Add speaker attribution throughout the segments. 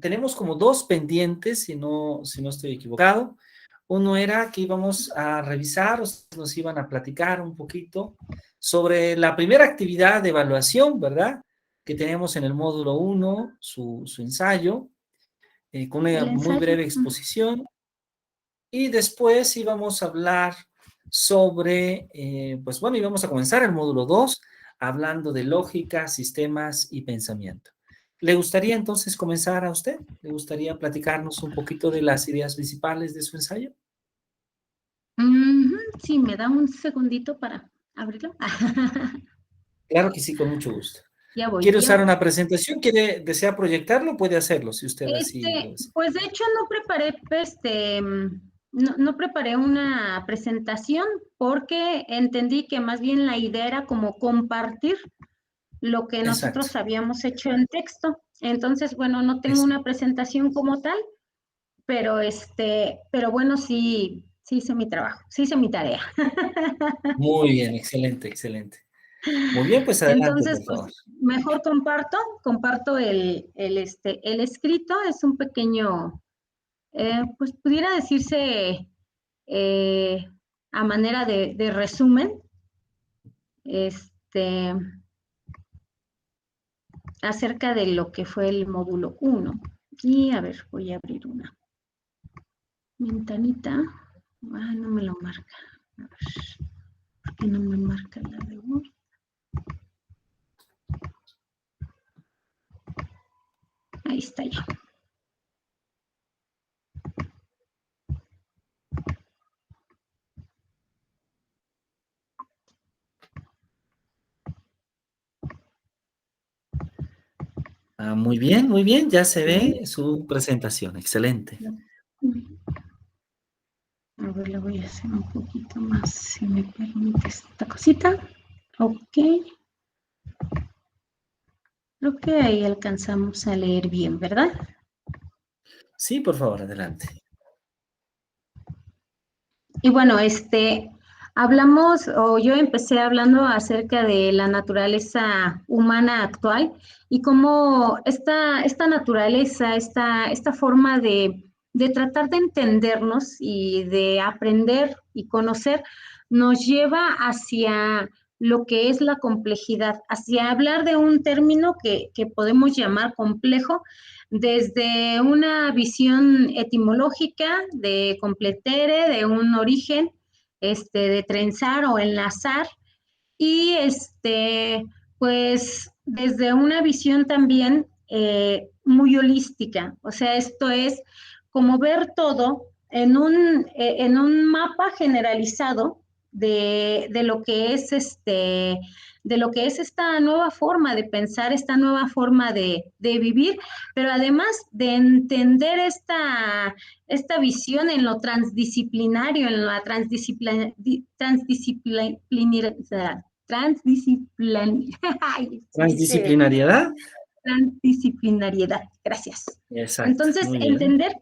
Speaker 1: tenemos como dos pendientes, si no estoy equivocado. Uno era que íbamos a revisar, o nos iban a platicar un poquito sobre la primera actividad de evaluación, ¿verdad? Que tenemos en el módulo 1, su ensayo, con una
Speaker 2: El
Speaker 1: muy
Speaker 2: ensayo.
Speaker 1: breve exposición. Y después íbamos a hablar sobre, pues bueno, íbamos a comenzar el módulo 2 hablando de lógica, sistemas y pensamiento. ¿Le gustaría entonces comenzar a usted? ¿Le gustaría platicarnos un poquito de las ideas principales de su ensayo?
Speaker 2: Sí, me da un segundito para abrirlo.
Speaker 1: Claro que sí, con mucho gusto.
Speaker 2: Ya voy,
Speaker 1: ¿Quiere
Speaker 2: ya
Speaker 1: usar
Speaker 2: voy.
Speaker 1: una presentación? ¿Desea proyectarlo? Puede hacerlo, si usted así lo desea.
Speaker 2: Pues de hecho no preparé, no preparé una presentación porque entendí que más bien la idea era como compartir lo que
Speaker 1: Exacto.
Speaker 2: nosotros habíamos hecho en texto. Entonces, bueno, no tengo
Speaker 1: Eso.
Speaker 2: una presentación como tal, pero bueno, sí hice mi trabajo, sí hice mi tarea.
Speaker 1: Muy bien, excelente, excelente. Muy bien, pues adelante,
Speaker 2: Entonces,
Speaker 1: por
Speaker 2: pues
Speaker 1: favor.
Speaker 2: mejor comparto el escrito, es un pequeño, pues pudiera decirse eh, a manera de resumen, este, acerca de lo que fue el módulo 1. Y a ver, voy a abrir una ventanita. No me lo marca. A ver, ¿por qué no me marca la de Word? Ahí está ya.
Speaker 1: Muy bien, ya se ve su presentación, excelente.
Speaker 2: A ver, le voy a hacer un poquito más, si me permite esta cosita. Ok. Creo que ahí alcanzamos a leer bien, ¿verdad?
Speaker 1: Sí, por favor, adelante.
Speaker 2: Y bueno, hablamos, o yo empecé hablando acerca de la naturaleza humana actual y cómo esta naturaleza, esta forma de tratar de entendernos y de aprender y conocer, nos lleva hacia lo que es la complejidad, hacia hablar de un término que podemos llamar complejo, desde una visión etimológica de completere, de un origen, de trenzar o enlazar, y pues desde una visión también muy holística, o sea, esto es como ver todo en un mapa generalizado de lo que es de lo que es esta nueva forma de pensar, esta nueva forma de vivir, pero además de entender esta visión en lo transdisciplinario, en la
Speaker 1: Transdisciplinariedad.
Speaker 2: transdisciplinariedad. Gracias.
Speaker 1: Exacto,
Speaker 2: Entonces,
Speaker 1: muy bien.
Speaker 2: entender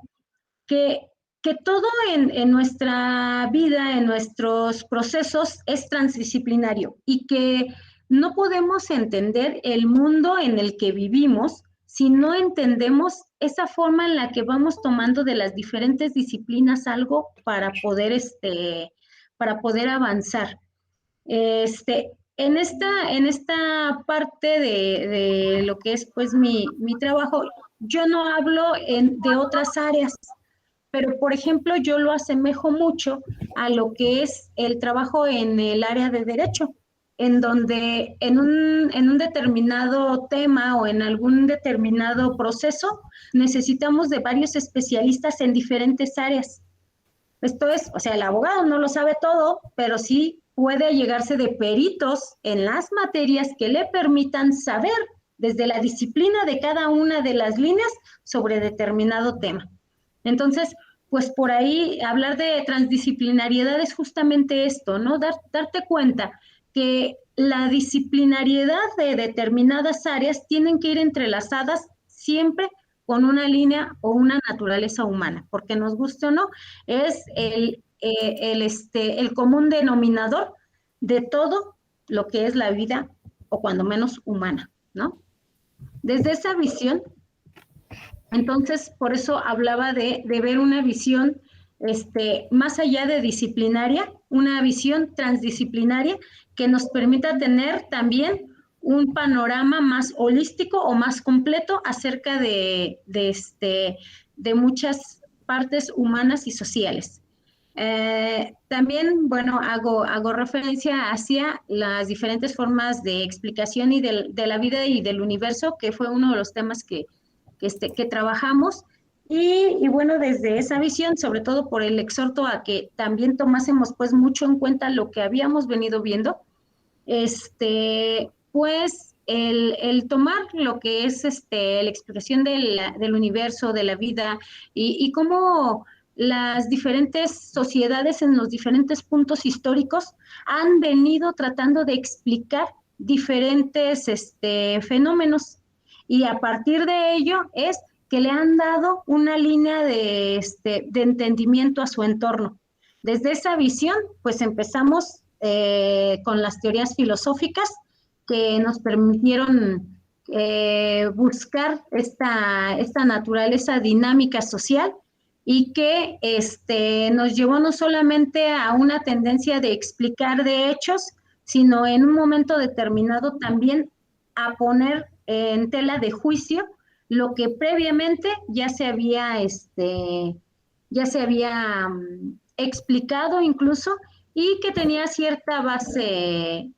Speaker 2: que, que todo en nuestra vida, en nuestros procesos, es transdisciplinario y que no podemos entender el mundo en el que vivimos si no entendemos esa forma en la que vamos tomando de las diferentes disciplinas algo para poder avanzar. En esta parte de lo que es pues mi trabajo, yo no hablo de otras áreas, pero por ejemplo yo lo asemejo mucho a lo que es el trabajo en el área de derecho, en donde en un determinado tema o en algún determinado proceso necesitamos de varios especialistas en diferentes áreas. Esto es, o sea, el abogado no lo sabe todo, pero sí puede llegarse de peritos en las materias que le permitan saber desde la disciplina de cada una de las líneas sobre determinado tema. Entonces, pues por ahí hablar de transdisciplinariedad es justamente esto, ¿no? Darte cuenta que la disciplinariedad de determinadas áreas tienen que ir entrelazadas siempre con una línea o una naturaleza humana, porque nos guste o no, es el común denominador de todo lo que es la vida, o cuando menos humana, ¿no? Desde esa visión, Entonces, por eso hablaba de ver una visión más allá de disciplinaria, una visión transdisciplinaria que nos permita tener también un panorama más holístico o más completo acerca de muchas partes humanas y sociales. También, bueno, hago referencia hacia las diferentes formas de explicación de la vida y del universo, que fue uno de los temas que trabajamos. Y bueno, desde esa visión, sobre todo por el exhorto a que también tomásemos pues mucho en cuenta lo que habíamos venido viendo, pues el tomar lo que es la explicación del universo, de la vida y cómo las diferentes sociedades en los diferentes puntos históricos han venido tratando de explicar diferentes fenómenos y a partir de ello es que le han dado una línea de entendimiento a su entorno. Desde esa visión, pues empezamos con las teorías filosóficas que nos permitieron buscar esta naturaleza dinámica social y que nos llevó no solamente a una tendencia de explicar de hechos, sino en un momento determinado también a poner en tela de juicio lo que previamente ya se había explicado incluso y que tenía cierta base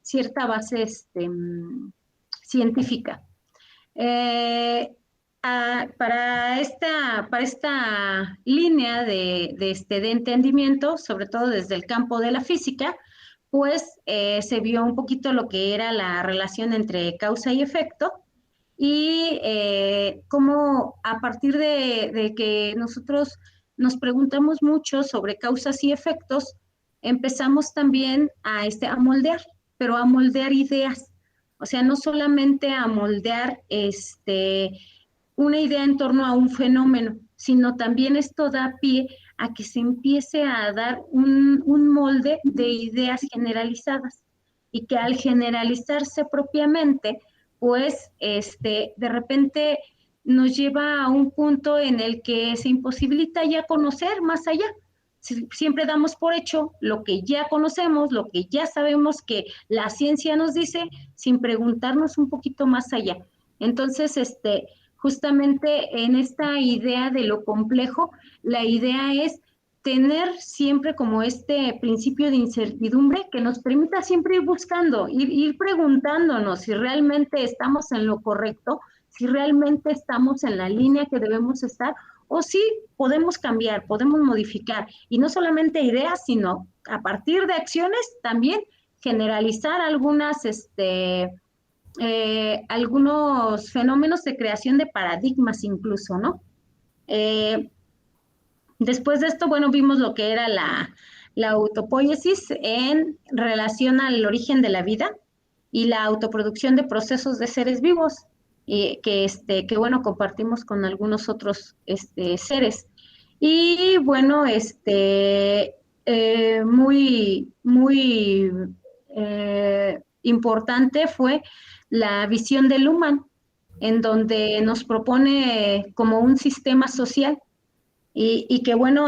Speaker 2: científica. Para esta línea de entendimiento, sobre todo desde el campo de la física, pues se vio un poquito lo que era la relación entre causa y efecto y cómo a partir de que nosotros nos preguntamos mucho sobre causas y efectos, empezamos también a moldear, pero a moldear ideas. O sea, no solamente a moldear una idea en torno a un fenómeno, sino también esto da pie a que se empiece a dar un molde de ideas generalizadas y que al generalizarse propiamente, pues de repente nos lleva a un punto en el que se imposibilita ya conocer más allá. Siempre damos por hecho lo que ya conocemos, lo que ya sabemos que la ciencia nos dice, sin preguntarnos un poquito más allá. Entonces, justamente en esta idea de lo complejo, la idea es tener siempre como este principio de incertidumbre que nos permita siempre ir buscando, ir preguntándonos si realmente estamos en lo correcto, si realmente estamos en la línea que debemos estar o si podemos cambiar, podemos modificar y no solamente ideas, sino a partir de acciones también generalizar algunos fenómenos de creación de paradigmas incluso, ¿no? Después de esto, bueno, vimos lo que era la autopoiesis en relación al origen de la vida y la autoproducción de procesos de seres vivos, que bueno, compartimos con algunos otros seres. Y bueno, muy importante fue la visión de Luhmann, en donde nos propone como un sistema social y que bueno,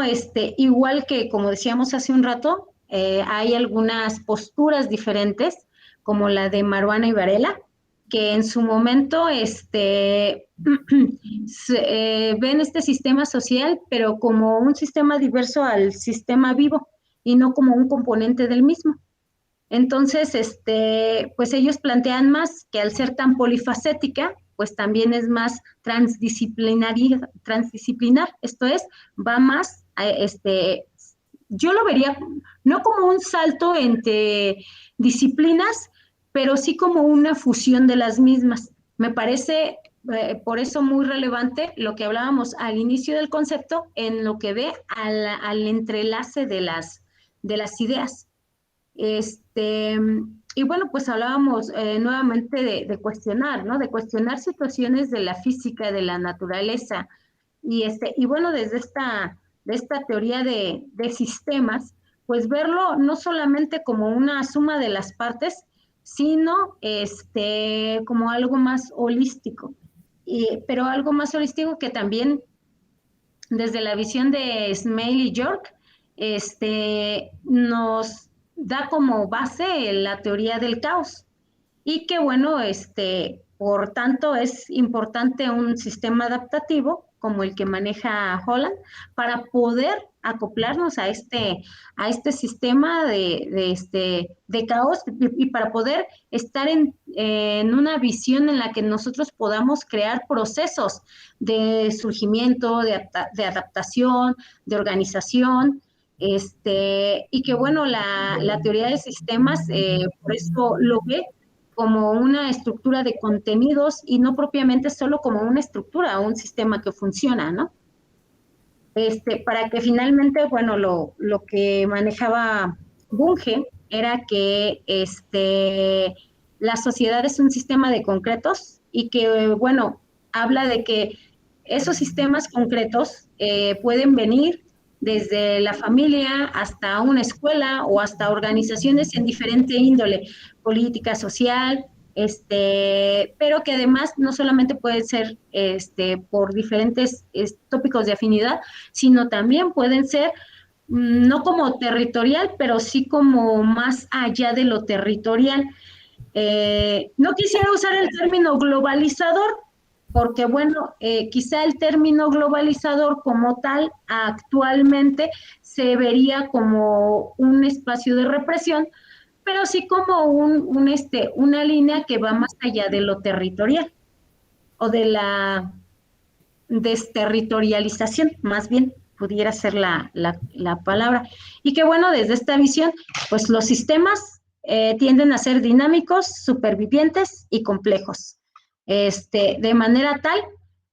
Speaker 2: igual que como decíamos hace un rato, hay algunas posturas diferentes, como la de Maruana y Varela, que en su momento ven este sistema social, pero como un sistema diverso al sistema vivo y no como un componente del mismo. Entonces, pues ellos plantean más que al ser tan polifacética, pues también es más transdisciplinar, esto es, va más yo lo vería no como un salto entre disciplinas, pero sí como una fusión de las mismas. Me parece por eso muy relevante lo que hablábamos al inicio del concepto en lo que ve al entrelace de las ideas. Y bueno, pues hablábamos nuevamente de cuestionar, ¿no? De cuestionar situaciones de la física, de la naturaleza. Y bueno, desde de esta teoría de sistemas, pues verlo no solamente como una suma de las partes, sino como algo más holístico. pero algo más holístico que también desde la visión de Smale y York, nos da como base la teoría del caos y que bueno, por tanto es importante un sistema adaptativo como el que maneja Holland para poder acoplarnos a este sistema de caos y para poder estar en una visión en la que nosotros podamos crear procesos de surgimiento, de adaptación, de organización. Y que bueno, la teoría de sistemas, por eso lo ve como una estructura de contenidos y no propiamente solo como una estructura o un sistema que funciona, ¿no? Para que finalmente, bueno, lo que manejaba Bunge era que la sociedad es un sistema de concretos y que, bueno, habla de que esos sistemas concretos pueden venir desde la familia hasta una escuela o hasta organizaciones en diferente índole, política, social, pero que además no solamente pueden ser por diferentes tópicos de afinidad, sino también pueden ser no como territorial, pero sí como más allá de lo territorial. No quisiera usar el término globalizador, porque bueno, quizá el término globalizador como tal actualmente se vería como un espacio de represión, pero sí como una línea que va más allá de lo territorial o de la desterritorialización, más bien pudiera ser la palabra. Y que bueno, desde esta visión, pues los sistemas tienden a ser dinámicos, supervivientes y complejos, de manera tal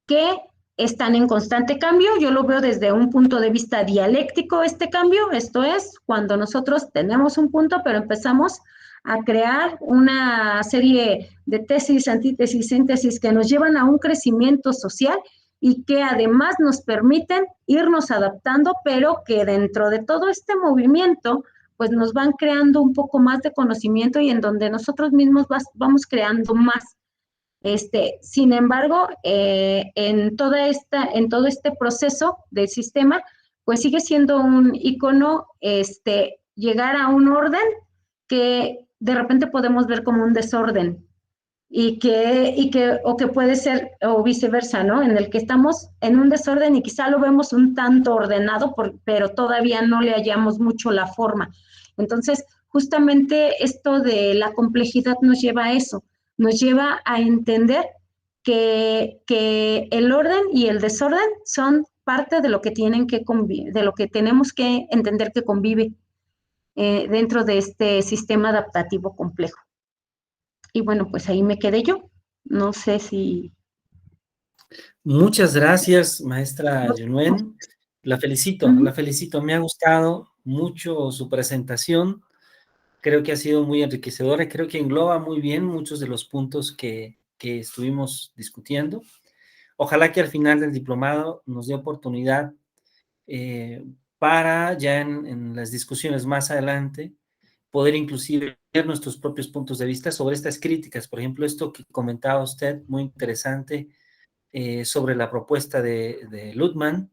Speaker 2: que están en constante cambio. Yo lo veo desde un punto de vista dialéctico este cambio, esto es, cuando nosotros tenemos un punto, pero empezamos a crear una serie de tesis, antítesis, síntesis que nos llevan a un crecimiento social y que además nos permiten irnos adaptando, pero que dentro de todo este movimiento, pues nos van creando un poco más de conocimiento y en donde nosotros mismos vamos creando más. Sin embargo, en todo este proceso del sistema, pues sigue siendo un icono llegar a un orden que de repente podemos ver como un desorden o que puede ser, o viceversa, ¿no? En el que estamos en un desorden y quizá lo vemos un tanto ordenado, pero todavía no le hallamos mucho la forma. Entonces, justamente esto de la complejidad nos lleva a eso, nos lleva a entender que el orden y el desorden son parte de lo que tienen que convivir, de lo que tenemos que entender que convive dentro de este sistema adaptativo complejo. Y bueno, pues ahí me quedé yo. No sé si...
Speaker 1: Muchas gracias, maestra Yunuen. La felicito. Me ha gustado mucho su presentación. Creo que ha sido muy enriquecedora. Creo que engloba muy bien muchos de los puntos que estuvimos discutiendo. Ojalá que al final del diplomado nos dé oportunidad para ya en las discusiones más adelante poder inclusive ver nuestros propios puntos de vista sobre estas críticas. Por ejemplo, esto que comentaba usted, muy interesante, sobre la propuesta de Luhmann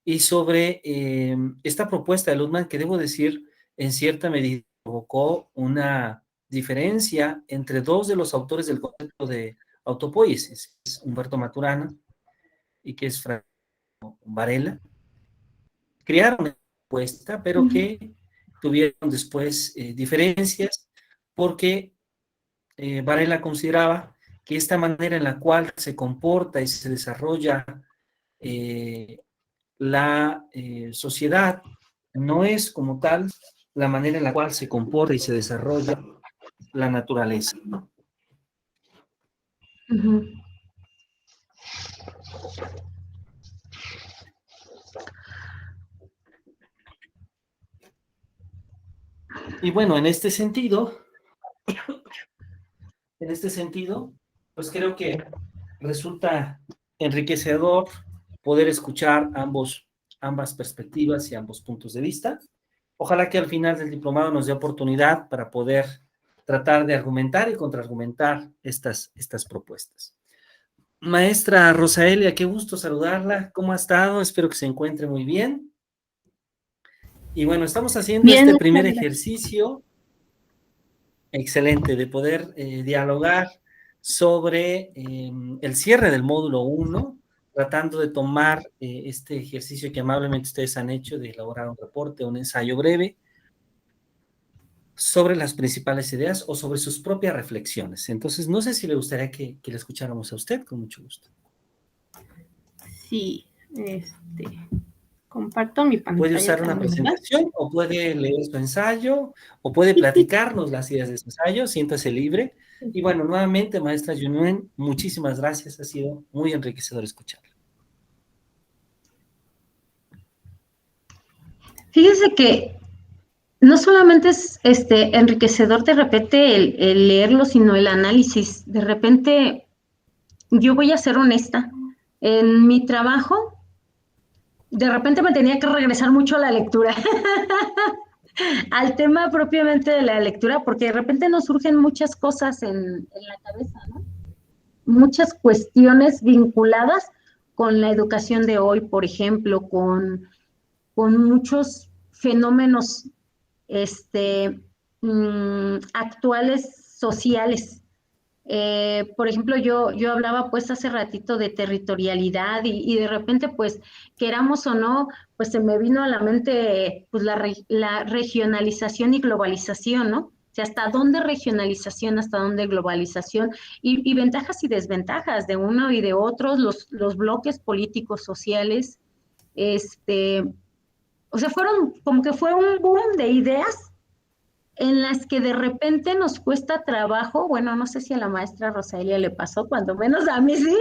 Speaker 1: y sobre esta propuesta de Luhmann que debo decir, en cierta medida provocó una diferencia entre dos de los autores del concepto de autopoiesis, que es Humberto Maturana y que es Franco Varela. Crearon una propuesta, pero que tuvieron después diferencias porque Varela consideraba que esta manera en la cual se comporta y se desarrolla la sociedad no es como tal la manera en la cual se comporta y se desarrolla la naturaleza.
Speaker 2: Uh-huh.
Speaker 1: Y bueno, en este sentido, pues creo que resulta enriquecedor poder escuchar ambas perspectivas y ambos puntos de vista. Ojalá que al final del diplomado nos dé oportunidad para poder tratar de argumentar y contraargumentar estas propuestas. Maestra Rosaelia, qué gusto saludarla. ¿Cómo ha estado? Espero que se encuentre muy bien. Y bueno, estamos haciendo
Speaker 2: Bien,
Speaker 1: este
Speaker 2: muchas
Speaker 1: primer
Speaker 2: gracias.
Speaker 1: ejercicio excelente de poder dialogar sobre el cierre del módulo 1, tratando de tomar este ejercicio que amablemente ustedes han hecho de elaborar un reporte, un ensayo breve sobre las principales ideas o sobre sus propias reflexiones. Entonces, no sé si le gustaría que le escucháramos a usted, con mucho gusto.
Speaker 3: Sí, comparto mi
Speaker 1: Puede
Speaker 3: pantalla
Speaker 1: usar una
Speaker 3: también, ¿verdad?
Speaker 1: presentación o puede leer su ensayo o puede platicarnos las ideas de su ensayo, siéntase libre. Y bueno, nuevamente, maestra Yunuen, muchísimas gracias, ha sido muy enriquecedor escucharla.
Speaker 2: Fíjese que no solamente es enriquecedor de repente el leerlo, sino el análisis. De repente, yo voy a ser honesta, en mi trabajo, de repente me tenía que regresar mucho a la lectura, al tema propiamente de la lectura, porque de repente nos surgen muchas cosas en la cabeza, ¿no? Muchas cuestiones vinculadas con la educación de hoy, por ejemplo, con muchos fenómenos este, actuales sociales. Por ejemplo, yo hablaba pues hace ratito de territorialidad y de repente pues queramos o no, pues se me vino a la mente pues la regionalización y globalización, ¿no? O sea, hasta dónde regionalización, hasta dónde globalización y ventajas y desventajas de uno y de otros, los bloques políticos sociales, o sea, fueron como que fue un boom de ideas en las que de repente nos cuesta trabajo, bueno, no sé si a la maestra Rosalia le pasó, cuando menos a mí sí,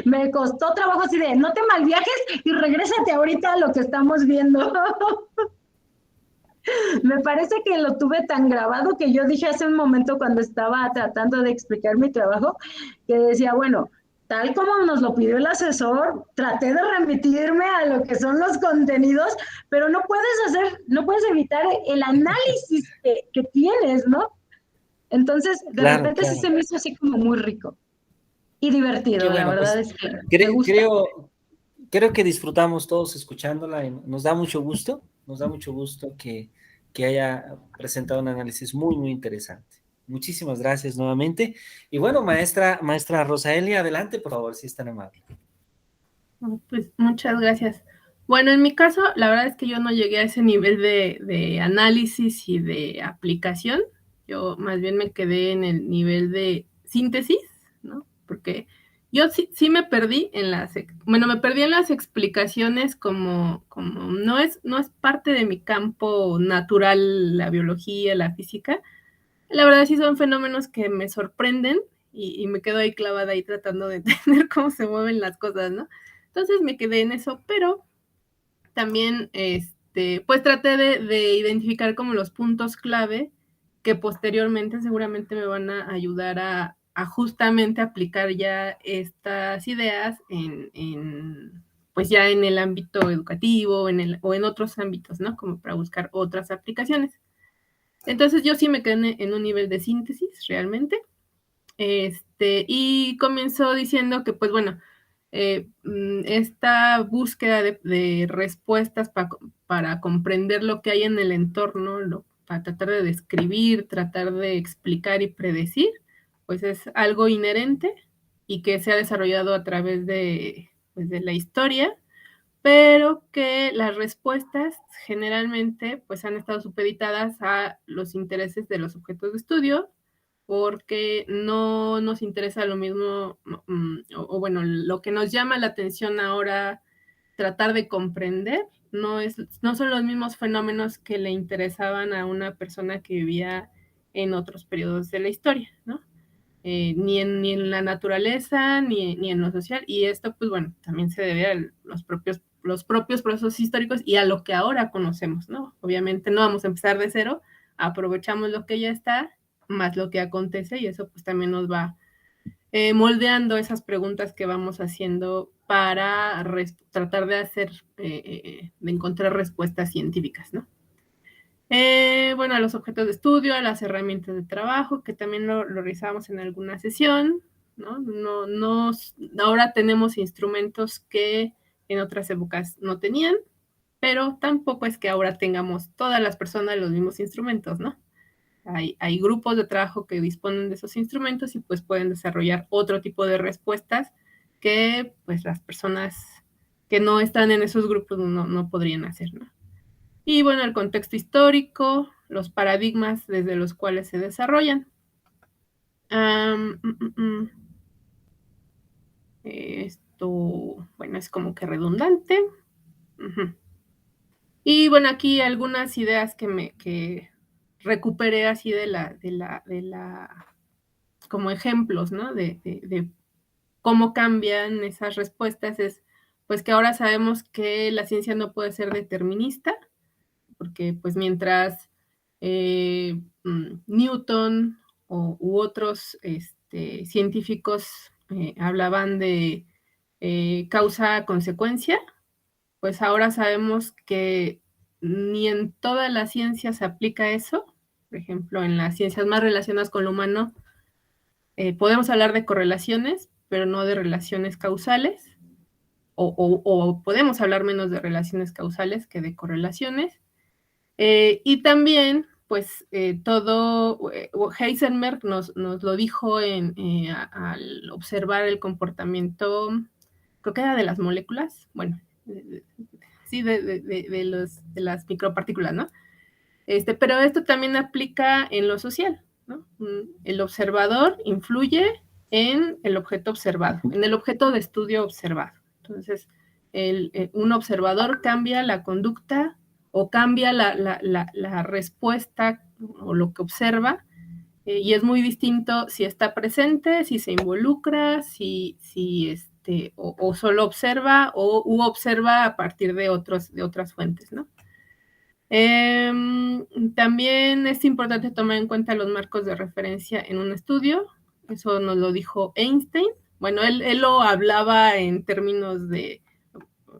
Speaker 2: me costó trabajo así de, no te malviajes y regrésate ahorita a lo que estamos viendo. Me parece que lo tuve tan grabado que yo dije hace un momento cuando estaba tratando de explicar mi trabajo, que decía, bueno, tal como nos lo pidió el asesor, traté de remitirme a lo que son los contenidos, pero no puedes evitar el análisis que tienes, ¿no? Entonces, de
Speaker 1: Claro,
Speaker 2: repente sí
Speaker 1: claro.
Speaker 2: se me hizo así como muy rico y
Speaker 1: Qué
Speaker 2: divertido, la
Speaker 1: bueno,
Speaker 2: verdad
Speaker 1: pues
Speaker 2: es que me gusta.
Speaker 1: creo que disfrutamos todos escuchándola y nos da mucho gusto que haya presentado un análisis muy, muy interesante. Muchísimas gracias nuevamente. Y bueno, maestra Rosaelia, adelante, por favor, si es tan amable.
Speaker 3: Pues muchas gracias. Bueno, en mi caso, la verdad es que yo no llegué a ese nivel de análisis y de aplicación. Yo más bien me quedé en el nivel de síntesis, ¿no? Porque yo sí me perdí en me perdí en las explicaciones como no es parte de mi campo natural, la biología, la física. La verdad sí son fenómenos que me sorprenden y me quedo ahí clavada ahí tratando de entender cómo se mueven las cosas, ¿no? Entonces me quedé en eso, pero también, pues traté de identificar como los puntos clave que posteriormente seguramente me van a ayudar a justamente aplicar ya estas ideas pues ya en el ámbito educativo o en otros ámbitos, ¿no? Como para buscar otras aplicaciones. Entonces yo sí me quedé en un nivel de síntesis realmente. Y comenzó diciendo que, pues bueno, esta búsqueda de respuestas para comprender lo que hay en el entorno, para tratar de describir, tratar de explicar y predecir, pues es algo inherente y que se ha desarrollado a través pues de la historia, pero que las respuestas generalmente pues han estado supeditadas a los intereses de los objetos de estudio, porque no nos interesa lo mismo, o bueno, lo que nos llama la atención ahora tratar de comprender, no son los mismos fenómenos que le interesaban a una persona que vivía en otros periodos de la historia, ¿no? Ni en la naturaleza, ni en lo social, y esto, pues bueno, también se debe a los propios procesos históricos y a lo que ahora conocemos, ¿no? Obviamente no vamos a empezar de cero, aprovechamos lo que ya está, más lo que acontece, y eso pues también nos va moldeando esas preguntas que vamos haciendo para tratar de de encontrar respuestas científicas, ¿no? Bueno, a los objetos de estudio, a las herramientas de trabajo, que también lo revisamos en alguna sesión, ¿no? Ahora tenemos instrumentos que en otras épocas no tenían, pero tampoco es que ahora tengamos todas las personas los mismos instrumentos, ¿no? Hay grupos de trabajo que disponen de esos instrumentos y pues pueden desarrollar otro tipo de respuestas que pues las personas que no están en esos grupos no podrían hacer, ¿no? Y bueno, el contexto histórico, los paradigmas desde los cuales se desarrollan. Esto, bueno, es como que redundante. Y bueno, aquí algunas ideas que recuperé así de la como ejemplos, ¿no? De cómo cambian esas respuestas es, pues que ahora sabemos que la ciencia no puede ser determinista, porque pues mientras Newton u otros científicos hablaban de causa-consecuencia, pues ahora sabemos que ni en toda la ciencia se aplica eso. Por ejemplo, en las ciencias más relacionadas con lo humano, podemos hablar de correlaciones, pero no de relaciones causales, o podemos hablar menos de relaciones causales que de correlaciones. Y también, pues, Heisenberg nos lo dijo al observar el comportamiento, creo que era de las moléculas, bueno, sí, de las micropartículas, ¿no? Pero esto también aplica en lo social, ¿no? El observador influye en el objeto observado, en el objeto de estudio observado. Entonces, un observador cambia la conducta o cambia la respuesta o lo que observa, y es muy distinto si está presente, si se involucra, si o solo observa o observa a partir de otras fuentes, ¿no? También es importante tomar en cuenta los marcos de referencia en un estudio. Eso nos lo dijo Einstein. Bueno, él lo hablaba en términos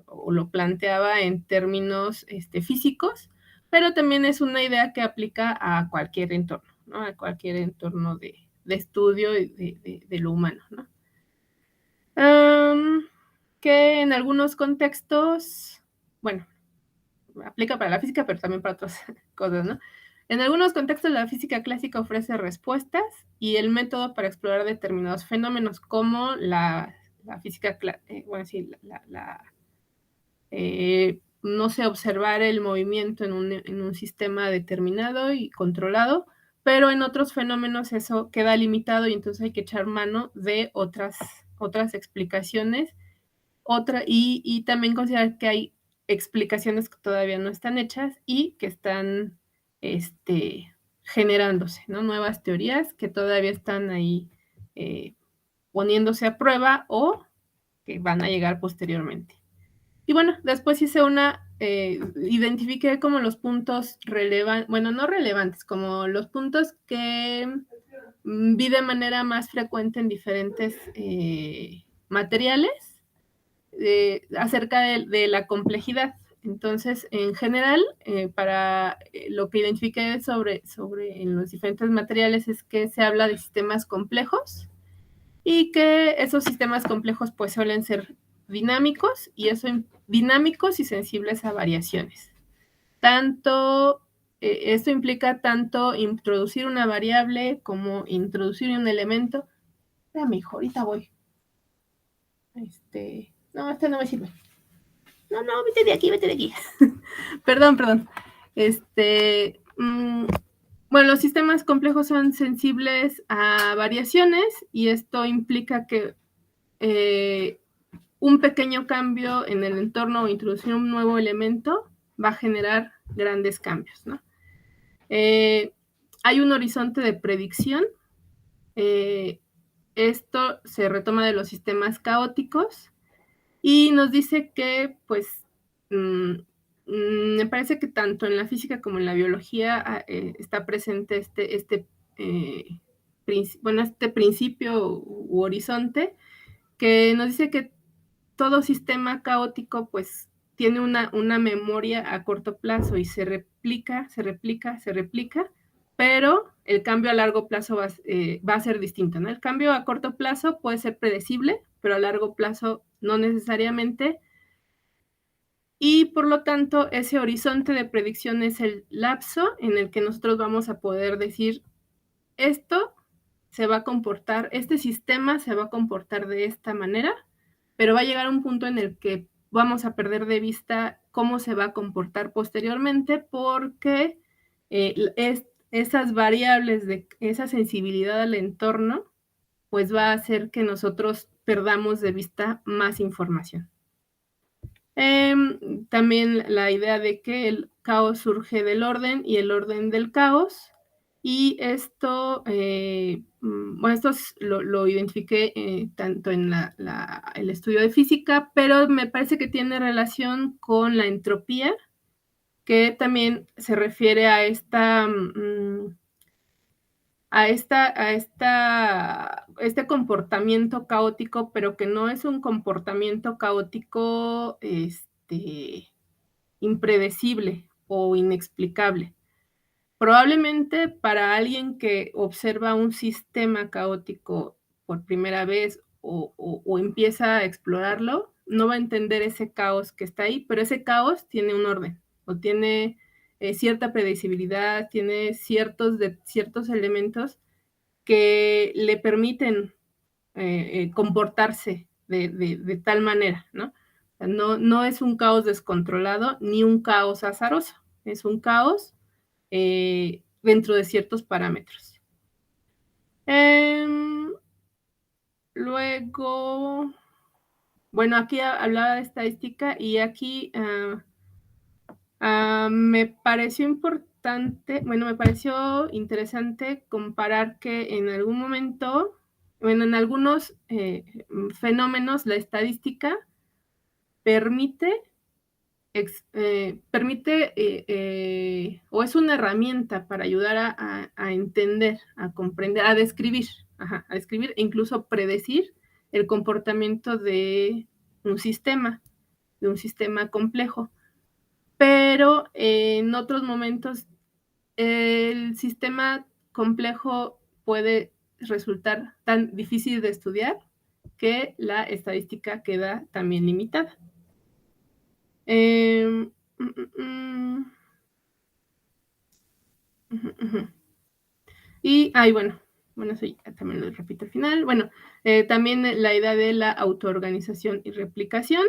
Speaker 3: o lo planteaba en términos físicos, pero también es una idea que aplica a cualquier entorno, ¿no? A cualquier entorno de estudio de lo humano, ¿no? Que en algunos contextos, bueno, aplica para la física, pero también para otras cosas, ¿no? En algunos contextos, la física clásica ofrece respuestas y el método para explorar determinados fenómenos, como la física, no sé, observar el movimiento en un sistema determinado y controlado, pero en otros fenómenos eso queda limitado y entonces hay que echar mano de otras explicaciones, y también considerar que hay explicaciones que todavía no están hechas y que están generándose, ¿no? Nuevas teorías que todavía están ahí poniéndose a prueba o que van a llegar posteriormente. Y bueno, después hice identifiqué como los puntos relevantes, bueno, no relevantes, como los puntos que vi de manera más frecuente en diferentes materiales acerca de la complejidad. Entonces, en general, para lo que identifiqué sobre en los diferentes materiales es que se habla de sistemas complejos y que esos sistemas complejos pues suelen ser dinámicos y sensibles a variaciones. Esto implica tanto introducir una variable como introducir un elemento. Espérame, hijo, ahorita voy. No, no me sirve. No, vete de aquí. Perdón. Bueno, los sistemas complejos son sensibles a variaciones y esto implica que un pequeño cambio en el entorno o introducir un nuevo elemento va a generar grandes cambios, ¿no? Hay un horizonte de predicción. Esto se retoma de los sistemas caóticos y nos dice que, pues, me parece que tanto en la física como en la biología está presente este principio u horizonte que nos dice que todo sistema caótico pues tiene una memoria a corto plazo y se replica, pero el cambio a largo plazo va a ser distinto, ¿no? El cambio a corto plazo puede ser predecible, pero a largo plazo no necesariamente. Y por lo tanto, ese horizonte de predicción es el lapso en el que nosotros vamos a poder decir, esto se va a comportar, este sistema se va a comportar de esta manera, pero va a llegar a un punto en el que vamos a perder de vista cómo se va a comportar posteriormente, porque esas variables de esa sensibilidad al entorno, pues va a hacer que nosotros perdamos de vista más información. También la idea de que el caos surge del orden y el orden del caos. Y esto, bueno, esto lo identifiqué tanto en el estudio de física, pero me parece que tiene relación con la entropía, que también se refiere a este comportamiento caótico, pero que no es un comportamiento caótico impredecible o inexplicable. Probablemente para alguien que observa un sistema caótico por primera vez o empieza a explorarlo, no va a entender ese caos que está ahí, pero ese caos tiene un orden o tiene cierta predecibilidad, tiene ciertos elementos que le permiten comportarse de tal manera, ¿no? No es un caos descontrolado ni un caos azaroso, es un caos dentro de ciertos parámetros. Luego, bueno, aquí hablaba de estadística y aquí me pareció importante, bueno, me pareció interesante comparar que en algún momento, bueno, en algunos fenómenos la estadística permite o es una herramienta para ayudar a entender, a comprender, a describir e incluso predecir el comportamiento de un sistema complejo. Pero en otros momentos el sistema complejo puede resultar tan difícil de estudiar que la estadística queda también limitada. Y, bueno, eso también lo repito al final. Bueno, también la idea de la autoorganización y replicación,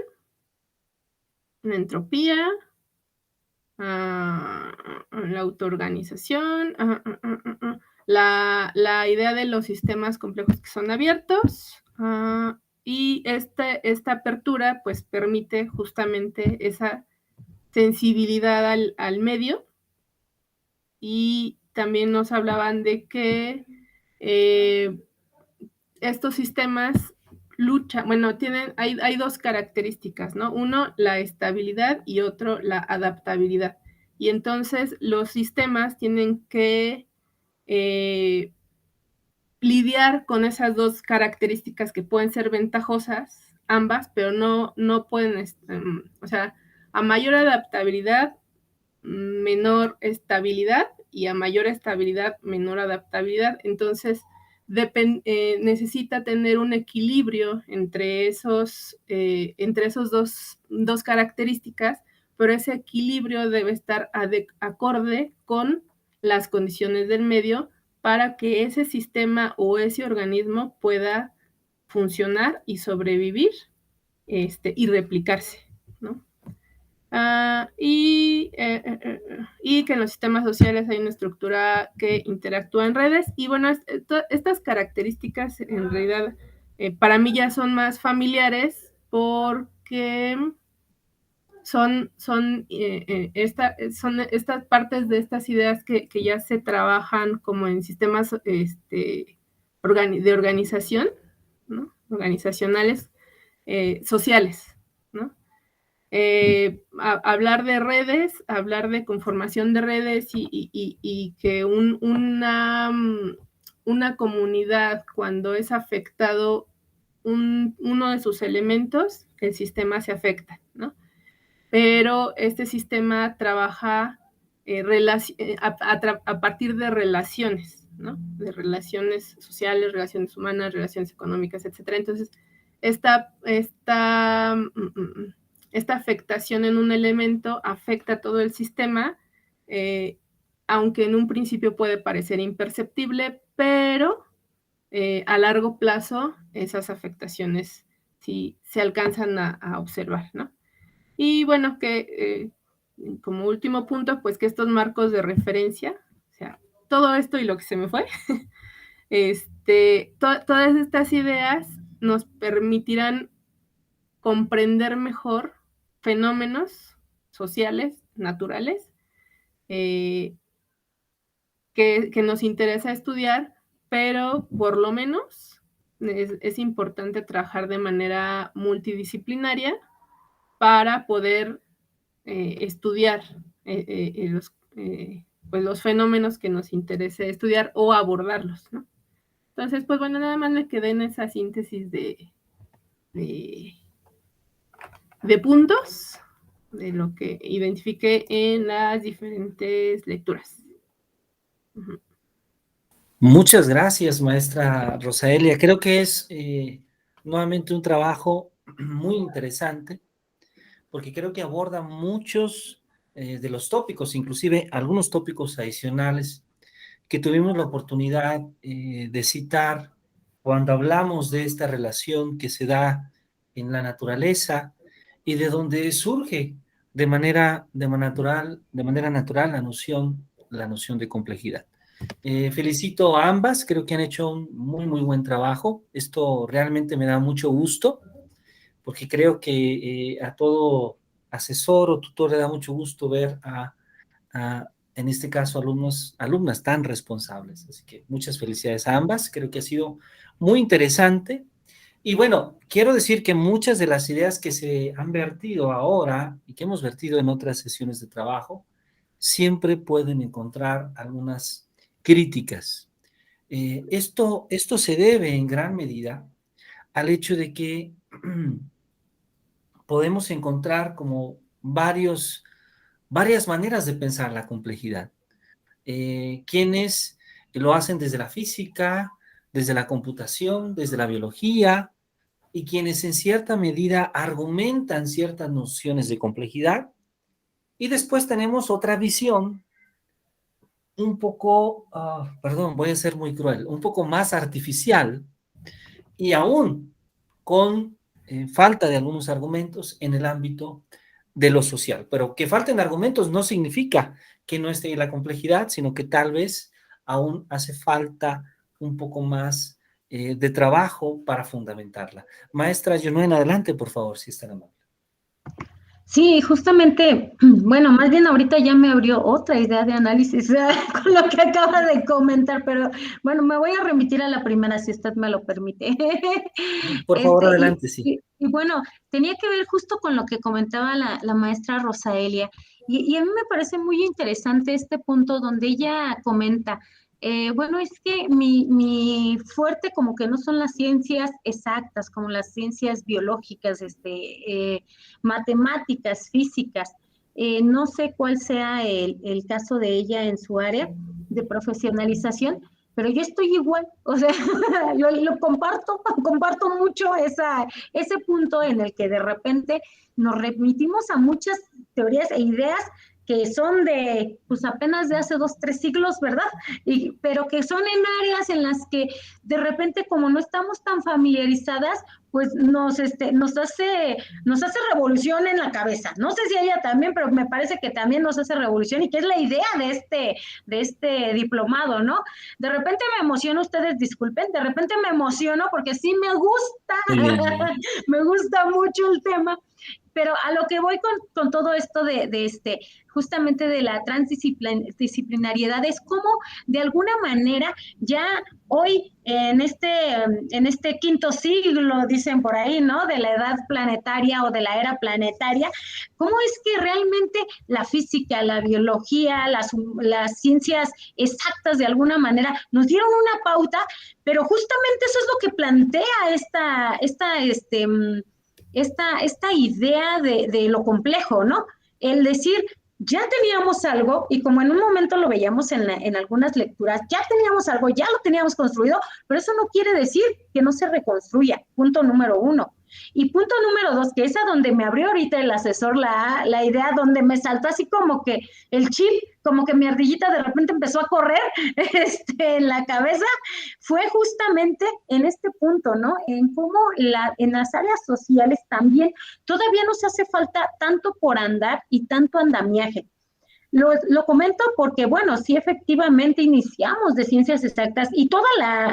Speaker 3: la entropía, la autoorganización, la idea de los sistemas complejos que son abiertos, y esta apertura pues permite justamente esa sensibilidad al medio. Y también nos hablaban de que estos sistemas hay dos características, ¿no? Uno, la estabilidad y otro, la adaptabilidad. Y entonces los sistemas tienen que lidiar con esas dos características que pueden ser ventajosas, ambas, pero no pueden, o sea, a mayor adaptabilidad, menor estabilidad, y a mayor estabilidad, menor adaptabilidad. Entonces, necesita tener un equilibrio entre esos dos características, pero ese equilibrio debe estar acorde con las condiciones del medio para que ese sistema o ese organismo pueda funcionar y sobrevivir y replicarse, ¿no? Y que en los sistemas sociales hay una estructura que interactúa en redes. Y bueno, estas características en realidad para mí ya son más familiares porque son estas partes de estas ideas que ya se trabajan como en sistemas de organización, ¿no? Organizacionales, sociales, ¿no? Hablar de redes, hablar de conformación de redes y que una comunidad, cuando es afectado uno de sus elementos, el sistema se afecta, ¿no? Pero este sistema trabaja a partir de relaciones, ¿no? De relaciones sociales, relaciones humanas, relaciones económicas, etcétera. Entonces, esta afectación en un elemento afecta a todo el sistema, aunque en un principio puede parecer imperceptible, pero a largo plazo esas afectaciones sí se alcanzan a observar, ¿no? Y bueno, que como último punto, pues que estos marcos de referencia, o sea, todo esto y lo que se me fue, todas estas ideas nos permitirán comprender mejor fenómenos sociales, naturales, que nos interesa estudiar, pero por lo menos es importante trabajar de manera multidisciplinaria para poder estudiar pues los fenómenos que nos interese estudiar o abordarlos, ¿no? Entonces, pues bueno, nada más me quedé en esa síntesis de puntos de lo que identifiqué en las diferentes lecturas. Uh-huh.
Speaker 1: Muchas gracias, maestra Rosaelia. Creo que es nuevamente un trabajo muy interesante, porque creo que aborda muchos de los tópicos, inclusive algunos tópicos adicionales que tuvimos la oportunidad de citar cuando hablamos de esta relación que se da en la naturaleza y de donde surge de manera natural la noción de complejidad. Felicito a ambas, creo que han hecho un muy buen trabajo. Esto realmente me da mucho gusto, porque creo que a todo asesor o tutor le da mucho gusto ver en este caso, alumnas tan responsables. Así que muchas felicidades a ambas. Creo que ha sido muy interesante. Y bueno, quiero decir que muchas de las ideas que se han vertido ahora y que hemos vertido en otras sesiones de trabajo, siempre pueden encontrar algunas críticas. Esto se debe en gran medida al hecho de que podemos encontrar como varias maneras de pensar la complejidad. Quienes lo hacen desde la física, desde la computación, desde la biología, y quienes en cierta medida argumentan ciertas nociones de complejidad. Y después tenemos otra visión un poco, perdón, voy a ser muy cruel, un poco más artificial y aún con falta de algunos argumentos en el ámbito de lo social. Pero que falten argumentos no significa que no esté la complejidad, sino que tal vez aún hace falta un poco más de trabajo para fundamentarla. Maestra Yunuen, adelante, por favor, si está amable.
Speaker 2: Sí, justamente, bueno, más bien ahorita ya me abrió otra idea de análisis con lo que acaba de comentar, pero bueno, me voy a remitir a la primera, si usted me lo permite.
Speaker 1: Por favor, adelante, sí.
Speaker 2: Y bueno, tenía que ver justo con lo que comentaba la maestra Rosaelia, y a mí me parece muy interesante este punto donde ella comenta, bueno, es que mi fuerte como que no son las ciencias exactas, como las ciencias biológicas, matemáticas, físicas. No sé cuál sea el caso de ella en su área de profesionalización, pero yo estoy igual, o sea, lo comparto mucho ese punto en el que de repente nos remitimos a muchas teorías e ideas que son de, pues apenas de hace 2, 3 siglos, ¿verdad? Pero que son en áreas en las que de repente como no estamos tan familiarizadas, pues nos hace revolución en la cabeza. No sé si a ella también, pero me parece que también nos hace revolución y que es la idea de este diplomado, ¿no? De repente me emociono, ustedes disculpen, de repente me emociono porque sí me gusta, me gusta mucho el tema. Pero a lo que voy con todo esto justamente de la transdisciplinariedad es como de alguna manera ya hoy en este quinto siglo, dicen por ahí, ¿no? De la edad planetaria o de la era planetaria, ¿cómo es que realmente la física, la biología, las ciencias exactas de alguna manera nos dieron una pauta, pero justamente eso es lo que plantea esta idea de lo complejo, ¿no? El decir, ya teníamos algo y como en un momento lo veíamos en algunas lecturas, ya teníamos algo, ya lo teníamos construido, pero eso no quiere decir que no se reconstruya, punto número uno. Y punto número dos, que es a donde me abrió ahorita el asesor la idea, donde me saltó así como que el chip, como que mi ardillita de repente empezó a correr en la cabeza, fue justamente en este punto, ¿no? En cómo en las áreas sociales también todavía nos hace falta tanto por andar y tanto andamiaje. Lo comento porque, bueno, sí, efectivamente iniciamos de ciencias exactas y todo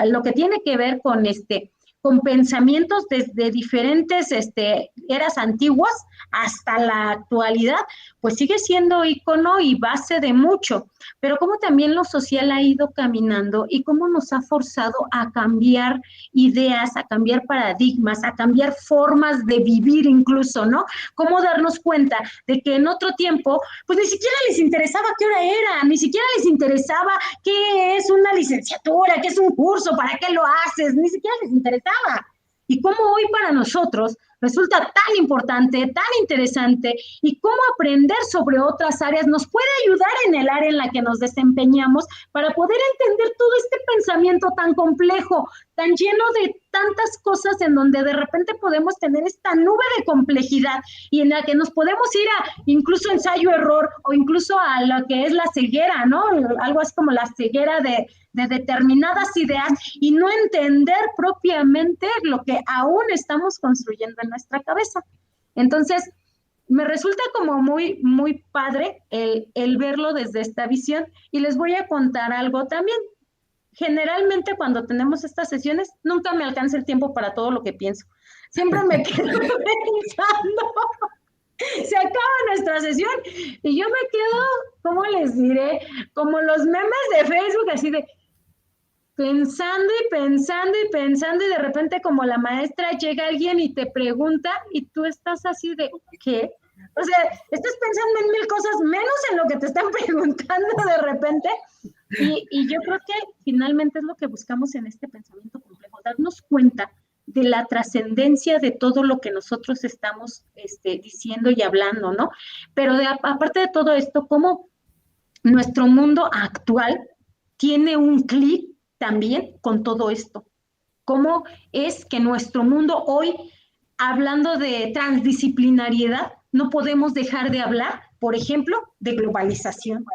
Speaker 2: lo que tiene que ver con pensamientos desde diferentes eras antiguas hasta la actualidad, pues sigue siendo icono y base de mucho, pero cómo también lo social ha ido caminando y cómo nos ha forzado a cambiar ideas, a cambiar paradigmas, a cambiar formas de vivir incluso, ¿no? Cómo darnos cuenta de que en otro tiempo, pues ni siquiera les interesaba qué hora era, ni siquiera les interesaba qué es una licenciatura, qué es un curso, para qué lo haces, ni siquiera les interesaba. Y cómo hoy para nosotros resulta tan importante, tan interesante, y cómo aprender sobre otras áreas nos puede ayudar en el área en la que nos desempeñamos para poder entender todo este pensamiento tan complejo, tan lleno de tantas cosas en donde de repente podemos tener esta nube de complejidad y en la que nos podemos ir a incluso ensayo-error o incluso a lo que es la ceguera, ¿no? Algo así como la ceguera de determinadas ideas y no entender propiamente lo que aún estamos construyendo en nuestra cabeza. Entonces, me resulta como muy, muy padre el verlo desde esta visión y les voy a contar algo también. Generalmente cuando tenemos estas sesiones, nunca me alcanza el tiempo para todo lo que pienso. Siempre me quedo pensando. Se acaba nuestra sesión y yo me quedo, ¿cómo les diré? Como los memes de Facebook, así de pensando y pensando y pensando y de repente como la maestra llega alguien y te pregunta y tú estás así de, ¿qué? O sea, estás pensando en mil cosas menos en lo que te están preguntando de repente y yo creo que finalmente es lo que buscamos en este pensamiento complejo, darnos cuenta de la trascendencia de todo lo que nosotros estamos diciendo y hablando, ¿no? Pero aparte de todo esto, cómo nuestro mundo actual tiene un clic también con todo esto. ¿Cómo es que nuestro mundo hoy, hablando de transdisciplinariedad, no podemos dejar de hablar, por ejemplo, de globalización?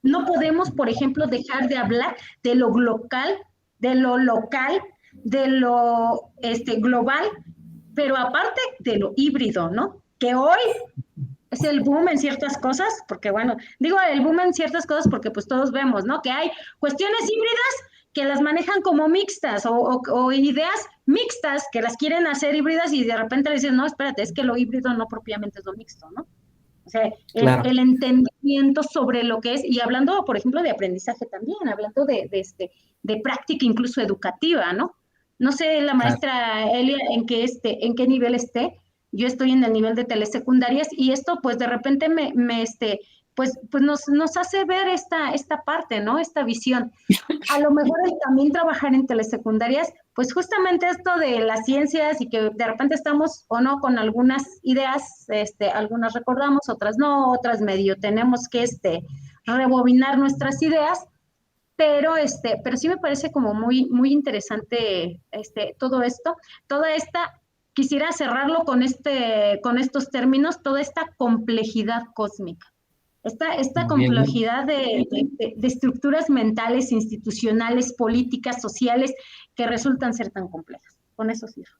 Speaker 2: No podemos, por ejemplo, dejar de hablar de lo local, de lo local, de lo global, pero aparte de lo híbrido, ¿no? Que hoy es el boom en ciertas cosas, porque bueno, digo el boom en ciertas cosas porque pues todos vemos, ¿no? Que hay cuestiones híbridas que las manejan como mixtas o ideas mixtas que las quieren hacer híbridas y de repente le dicen, no, espérate, es que lo híbrido no propiamente es lo mixto, ¿no? O sea,
Speaker 1: Claro.
Speaker 2: el entendimiento sobre lo que es, y hablando, por ejemplo, de aprendizaje también, hablando de práctica incluso educativa, ¿no? No sé, la maestra Elia, en qué nivel esté, yo estoy en el nivel de telesecundarias y esto pues de repente pues nos hace ver esta parte, ¿no? Esta visión. A lo mejor el también trabajar en telesecundarias, pues justamente esto de las ciencias y que de repente estamos o no con algunas ideas, algunas recordamos, otras no, otras medio tenemos que rebobinar nuestras ideas, pero sí me parece como muy, muy interesante todo esto, toda esta, quisiera cerrarlo con estos términos, toda esta complejidad cósmica. Esta complejidad de estructuras mentales, institucionales, políticas, sociales, que resultan ser tan complejas. Con eso cierro.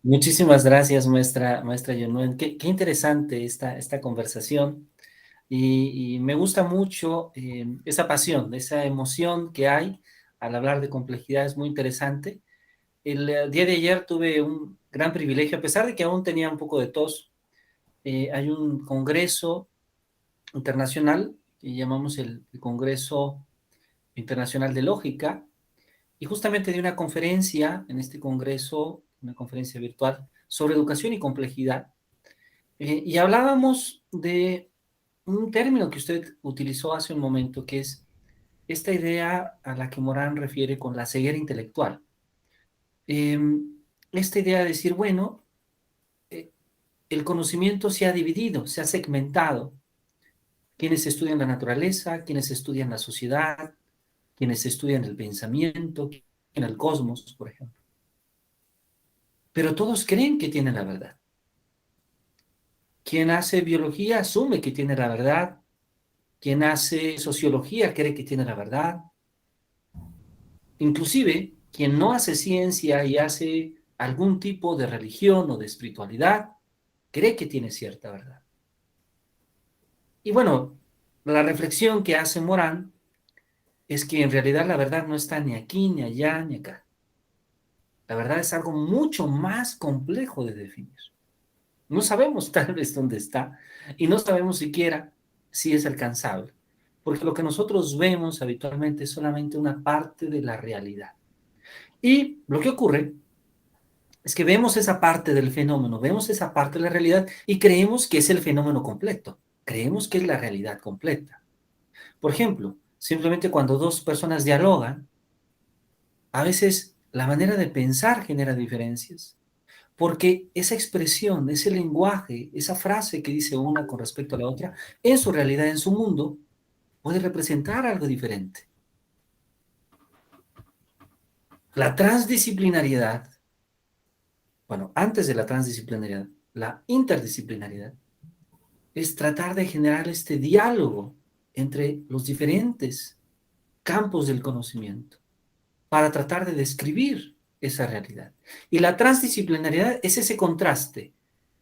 Speaker 1: Muchísimas gracias, maestra Yonuen. Qué interesante esta conversación y me gusta mucho esa pasión, esa emoción que hay al hablar de complejidad, es muy interesante. El día de ayer tuve un gran privilegio, a pesar de que aún tenía un poco de tos. Hay un congreso internacional que llamamos el Congreso Internacional de Lógica, y justamente di una conferencia en este congreso, una conferencia virtual, sobre educación y complejidad, y hablábamos de un término que usted utilizó hace un momento, que es esta idea a la que Morán refiere con la ceguera intelectual. Esta idea de decir, bueno, el conocimiento se ha dividido, se ha segmentado, quienes estudian la naturaleza, quienes estudian la sociedad, quienes estudian el pensamiento, en el cosmos, por ejemplo. Pero todos creen que tienen la verdad. Quien hace biología asume que tiene la verdad. Quien hace sociología cree que tiene la verdad. Inclusive, quien no hace ciencia y hace algún tipo de religión o de espiritualidad, cree que tiene cierta verdad. Y bueno, la reflexión que hace Morán es que en realidad la verdad no está ni aquí, ni allá, ni acá. La verdad es algo mucho más complejo de definir. No sabemos tal vez dónde está y no sabemos siquiera si es alcanzable, porque lo que nosotros vemos habitualmente es solamente una parte de la realidad. Y lo que ocurre es que vemos esa parte del fenómeno, vemos esa parte de la realidad y creemos que es el fenómeno completo, creemos que es la realidad completa. Por ejemplo, simplemente cuando dos personas dialogan, a veces la manera de pensar genera diferencias, porque esa expresión, ese lenguaje, esa frase que dice una con respecto a la otra, en su realidad, en su mundo, puede representar algo diferente. La transdisciplinariedad, bueno, antes de la transdisciplinariedad, la interdisciplinariedad, es tratar de generar este diálogo entre los diferentes campos del conocimiento para tratar de describir esa realidad. Y la transdisciplinariedad es ese contraste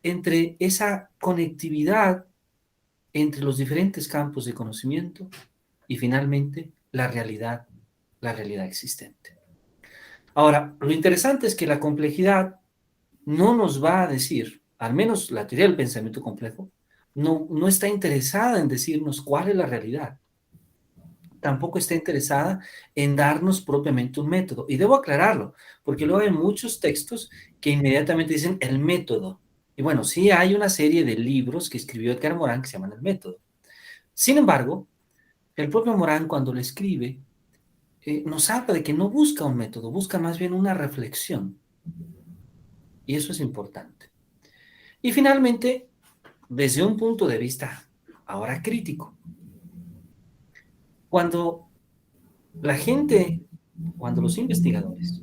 Speaker 1: entre esa conectividad entre los diferentes campos de conocimiento y finalmente la realidad existente. Ahora, lo interesante es que la complejidad no nos va a decir, al menos la teoría del pensamiento complejo, no está interesada en decirnos cuál es la realidad. Tampoco está interesada en darnos propiamente un método. Y debo aclararlo, porque luego hay muchos textos que inmediatamente dicen el método. Y bueno, sí hay una serie de libros que escribió Edgar Morin que se llaman El Método. Sin embargo, el propio Morin cuando lo escribe, nos habla de que no busca un método, busca más bien una reflexión. Y eso es importante. Y finalmente, desde un punto de vista ahora crítico, cuando la gente, cuando los investigadores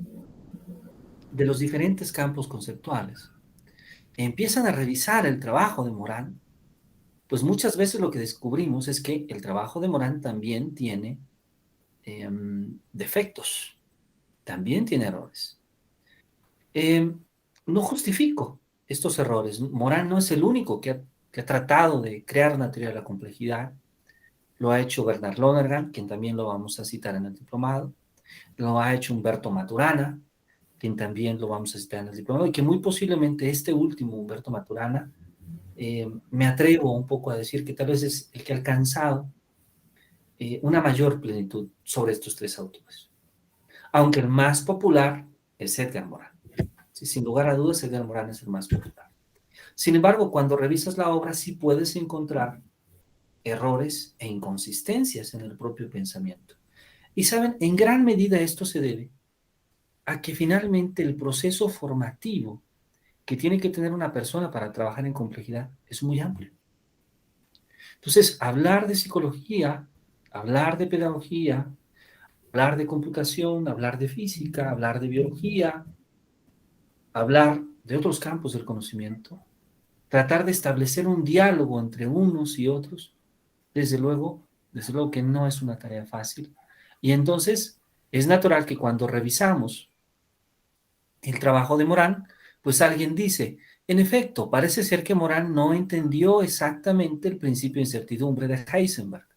Speaker 1: de los diferentes campos conceptuales empiezan a revisar el trabajo de Morin, pues muchas veces lo que descubrimos es que el trabajo de Morin también tiene defectos, también tiene errores. No justifico estos errores. Morin no es el único que ha tratado de crear una teoría de la complejidad. Lo ha hecho Bernard Lonergan, quien también lo vamos a citar en el diplomado. Lo ha hecho Humberto Maturana, quien también lo vamos a citar en el diplomado, y que muy posiblemente este último, Humberto Maturana, me atrevo un poco a decir que tal vez es el que ha alcanzado una mayor plenitud sobre estos tres autores. Aunque el más popular es Edgar Morin. Sí, sin lugar a dudas, Edgar Morin es el más popular. Sin embargo, cuando revisas la obra, sí puedes encontrar errores e inconsistencias en el propio pensamiento. Y saben, en gran medida esto se debe a que finalmente el proceso formativo que tiene que tener una persona para trabajar en complejidad es muy amplio. Entonces, hablar de psicología, hablar de pedagogía, hablar de computación, hablar de física, hablar de biología, hablar de otros campos del conocimiento, tratar de establecer un diálogo entre unos y otros, desde luego que no es una tarea fácil. Y entonces es natural que cuando revisamos el trabajo de Morin, pues alguien dice, en efecto, parece ser que Morin no entendió exactamente el principio de incertidumbre de Heisenberg,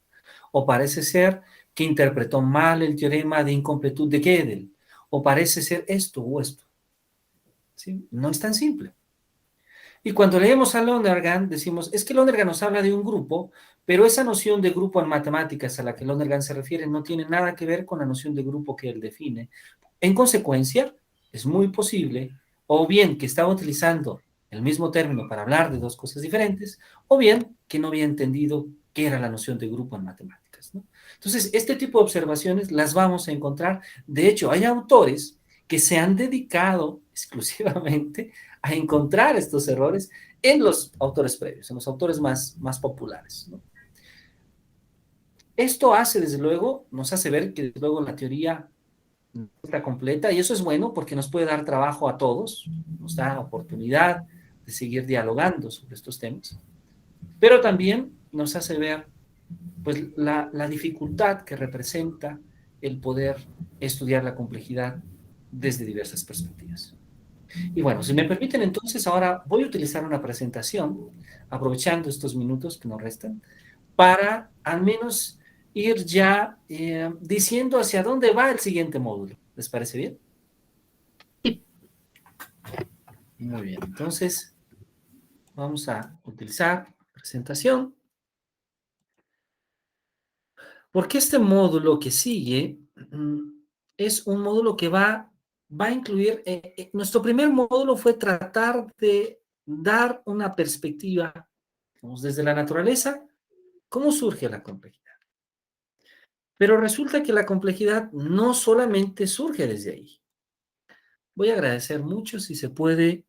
Speaker 1: o parece ser que interpretó mal el teorema de incompletud de Gödel, o parece ser esto o esto. ¿Sí? No es tan simple. Y cuando leemos a Lonergan, decimos, es que Lonergan nos habla de un grupo, pero esa noción de grupo en matemáticas a la que Lonergan se refiere no tiene nada que ver con la noción de grupo que él define. En consecuencia, es muy posible, o bien que estaba utilizando el mismo término para hablar de dos cosas diferentes, o bien que no había entendido qué era la noción de grupo en matemáticas, ¿no? Entonces, este tipo de observaciones las vamos a encontrar. De hecho, hay autores que se han dedicado exclusivamente a encontrar estos errores en los autores previos, en los autores más populares, ¿no? Esto hace, desde luego, nos hace ver que, desde luego, la teoría no está completa y eso es bueno porque nos puede dar trabajo a todos, nos da oportunidad de seguir dialogando sobre estos temas, pero también nos hace ver pues la dificultad que representa el poder estudiar la complejidad desde diversas perspectivas. Y bueno, si me permiten entonces, ahora voy a utilizar una presentación, aprovechando estos minutos que nos restan, para al menos ir ya diciendo hacia dónde va el siguiente módulo. ¿Les parece bien?
Speaker 3: Sí.
Speaker 1: Muy bien, entonces vamos a utilizar presentación, porque este módulo que sigue es un módulo que va a incluir, nuestro primer módulo fue tratar de dar una perspectiva, digamos, desde la naturaleza, cómo surge la complejidad. Pero resulta que la complejidad no solamente surge desde ahí. Voy a agradecer mucho si se puede,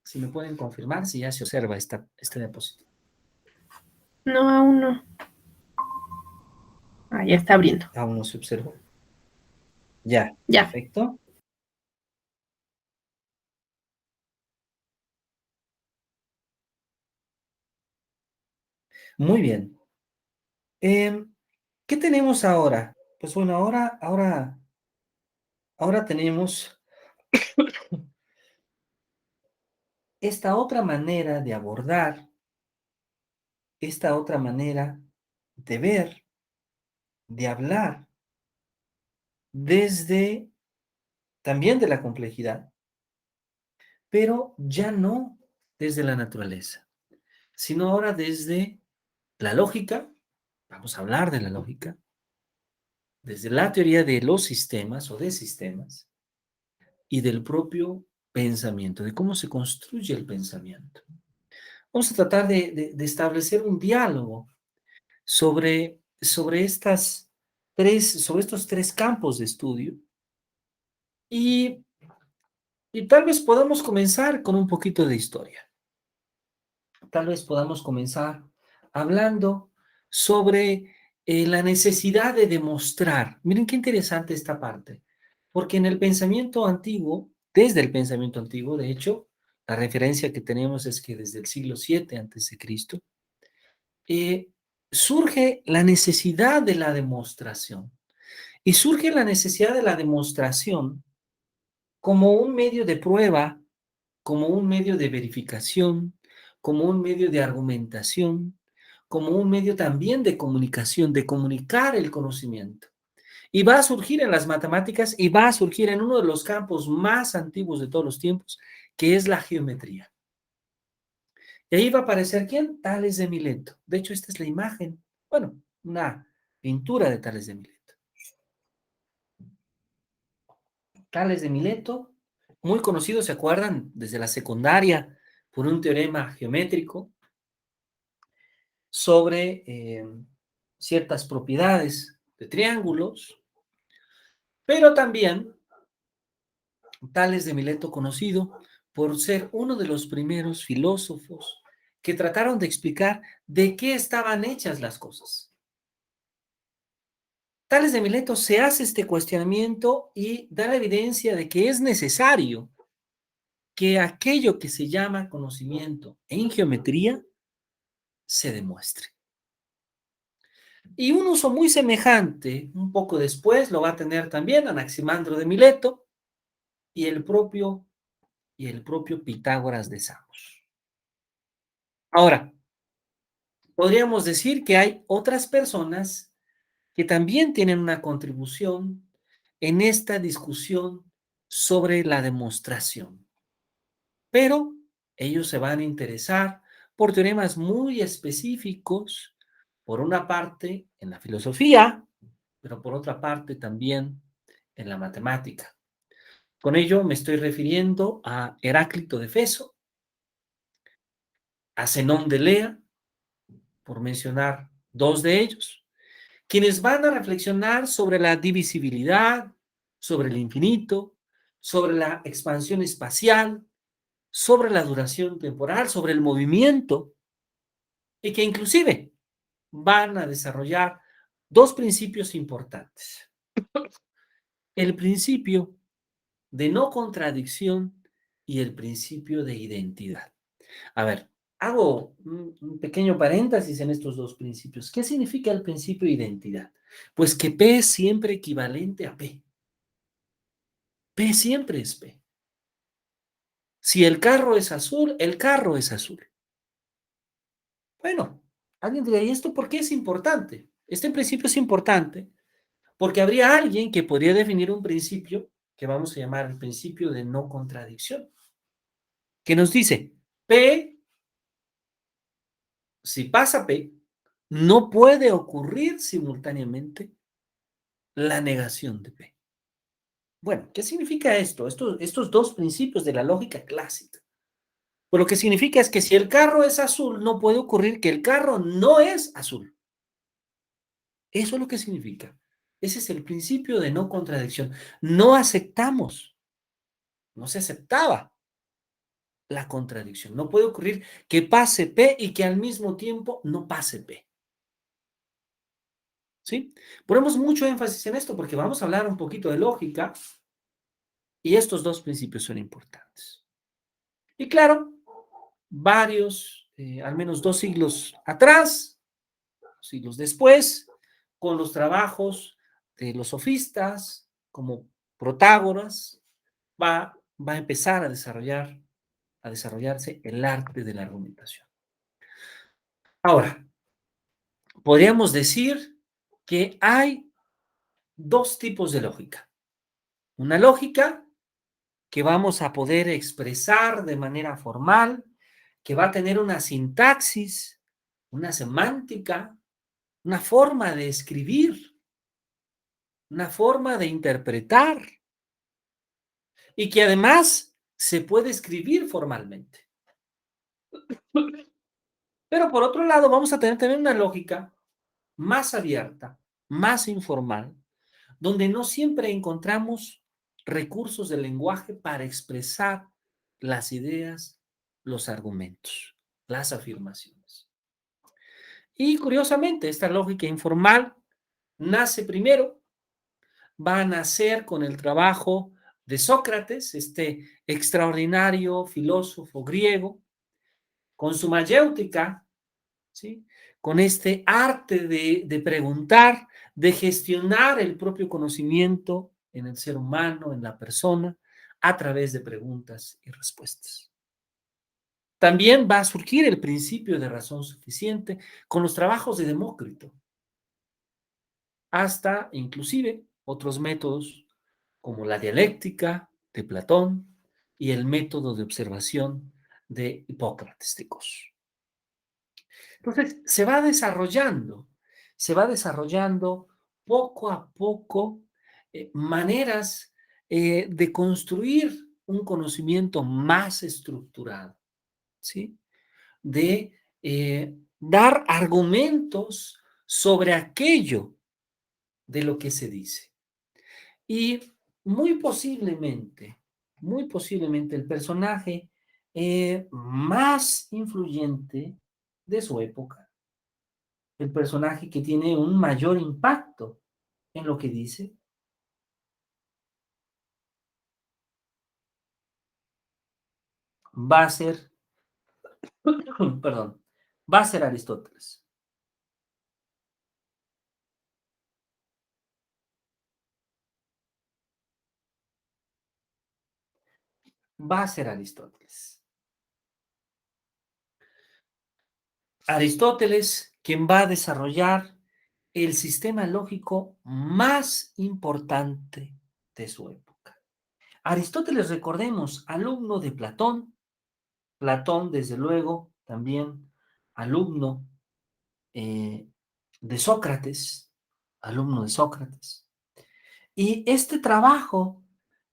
Speaker 1: si me pueden confirmar si ya se observa este depósito.
Speaker 3: No, aún no. Ah, ya está abriendo.
Speaker 1: Aún no se observa. Ya,
Speaker 3: Ya.
Speaker 1: perfecto. Muy bien. ¿Qué tenemos ahora? Pues bueno, ahora tenemos esta otra manera de abordar, esta otra manera de ver, de hablar, desde también de la complejidad, pero ya no desde la naturaleza, sino ahora desde la lógica. Vamos a hablar de la lógica, desde la teoría de los sistemas o de sistemas y del propio pensamiento, de cómo se construye el pensamiento. Vamos a tratar de establecer un diálogo sobre sobre estos tres campos de estudio y, y tal vez podamos comenzar con un poquito de historia. Tal vez podamos comenzar hablando sobre la necesidad de demostrar. Miren qué interesante esta parte, porque en el pensamiento antiguo, desde el pensamiento antiguo, de hecho, la referencia que tenemos es que desde el siglo VII antes de Cristo, surge la necesidad de la demostración. Y surge la necesidad de la demostración como un medio de prueba, como un medio de verificación, como un medio de argumentación, como un medio también de comunicación, de comunicar el conocimiento. Y va a surgir en las matemáticas y va a surgir en uno de los campos más antiguos de todos los tiempos, que es la geometría. Y ahí va a aparecer ¿quién? Tales de Mileto. De hecho, esta es la imagen, bueno, una pintura de Tales de Mileto. Tales de Mileto, muy conocido, ¿se acuerdan? Desde la secundaria, por un teorema geométrico sobre ciertas propiedades de triángulos, pero también Tales de Mileto conocido por ser uno de los primeros filósofos que trataron de explicar de qué estaban hechas las cosas. Tales de Mileto se hace este cuestionamiento y da la evidencia de que es necesario que aquello que se llama conocimiento en geometría se demuestre. Y un uso muy semejante, un poco después, lo va a tener también Anaximandro de Mileto y y el propio Pitágoras de Samos. Ahora, podríamos decir que hay otras personas que también tienen una contribución en esta discusión sobre la demostración, pero ellos se van a interesar por teoremas muy específicos, por una parte en la filosofía, pero por otra parte también en la matemática. Con ello me estoy refiriendo a Heráclito de Éfeso, a Zenón de Elea, por mencionar dos de ellos, quienes van a reflexionar sobre la divisibilidad, sobre el infinito, sobre la expansión espacial, sobre la duración temporal, sobre el movimiento, y que inclusive van a desarrollar dos principios importantes. El principio de no contradicción y el principio de identidad. A ver, hago un pequeño paréntesis en estos dos principios. ¿Qué significa el principio de identidad? Pues que P es siempre equivalente a P. P siempre es P. Si el carro es azul, el carro es azul. Bueno, alguien dirá, ¿y esto por qué es importante? Este principio es importante porque habría alguien que podría definir un principio que vamos a llamar el principio de no contradicción, que nos dice, P, si pasa P, no puede ocurrir simultáneamente la negación de P. Bueno, ¿qué significa esto? Estos dos principios de la lógica clásica. Pues lo que significa es que si el carro es azul, no puede ocurrir que el carro no es azul. Eso es lo que significa. Ese es el principio de no contradicción. No aceptamos, no se aceptaba la contradicción. No puede ocurrir que pase P y que al mismo tiempo no pase P. ¿Sí? Ponemos mucho énfasis en esto porque vamos a hablar un poquito de lógica y estos dos principios son importantes. Y claro, al menos 2 siglos atrás, siglos después, con los trabajos de los sofistas como Protágoras, va a empezar a desarrollarse el arte de la argumentación. Ahora, podríamos decir que hay dos tipos de lógica. Una lógica que vamos a poder expresar de manera formal, que va a tener una sintaxis, una semántica, una forma de escribir, una forma de interpretar, y que además se puede escribir formalmente. Pero por otro lado, vamos a tener también una lógica más abierta, más informal, donde no siempre encontramos recursos del lenguaje para expresar las ideas, los argumentos, las afirmaciones. Y curiosamente, esta lógica informal nace primero, va a nacer con el trabajo de Sócrates, este extraordinario filósofo griego, con su mayéutica, ¿sí? Con este arte de preguntar, de gestionar el propio conocimiento en el ser humano, en la persona, a través de preguntas y respuestas. También va a surgir el principio de razón suficiente con los trabajos de Demócrito, hasta inclusive otros métodos como la dialéctica de Platón y el método de observación de Hipócrates de Cos. Entonces, se va desarrollando poco a poco maneras de construir un conocimiento más estructurado, ¿sí? De dar argumentos sobre aquello de lo que se dice. Y muy posiblemente el personaje más influyente de su época, el personaje que tiene un mayor impacto en lo que dice, va a ser, perdón, va a ser Aristóteles. Va a ser Aristóteles. Aristóteles, quien va a desarrollar el sistema lógico más importante de su época. Aristóteles, recordemos, alumno de Platón, Platón, desde luego, también alumno eh, de Sócrates, alumno de Sócrates. Y este trabajo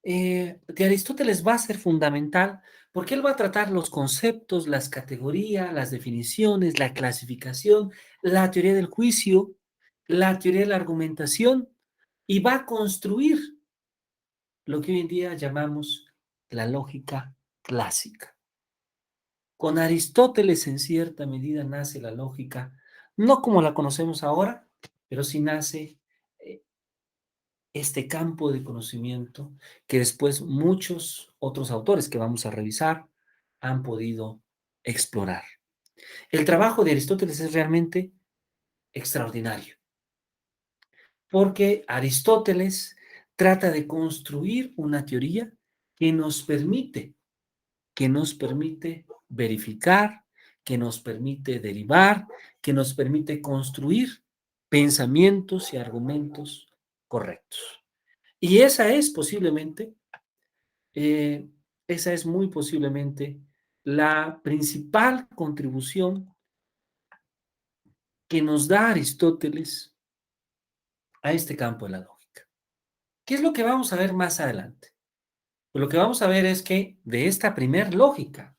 Speaker 1: de Aristóteles va a ser fundamental porque él va a tratar los conceptos, las categorías, las definiciones, la clasificación, la teoría del juicio, la teoría de la argumentación y va a construir lo que hoy en día llamamos la lógica clásica. Con Aristóteles en cierta medida nace la lógica, no como la conocemos ahora, pero sí nace este campo de conocimiento que después muchos otros autores que vamos a revisar han podido explorar. El trabajo de Aristóteles es realmente extraordinario, porque Aristóteles trata de construir una teoría que nos permite verificar, que nos permite derivar, que nos permite construir pensamientos y argumentos correctos. Y eh, esa es muy posiblemente la principal contribución que nos da Aristóteles a este campo de la lógica. ¿Qué es lo que vamos a ver más adelante? Pues lo que vamos a ver es que de esta primer lógica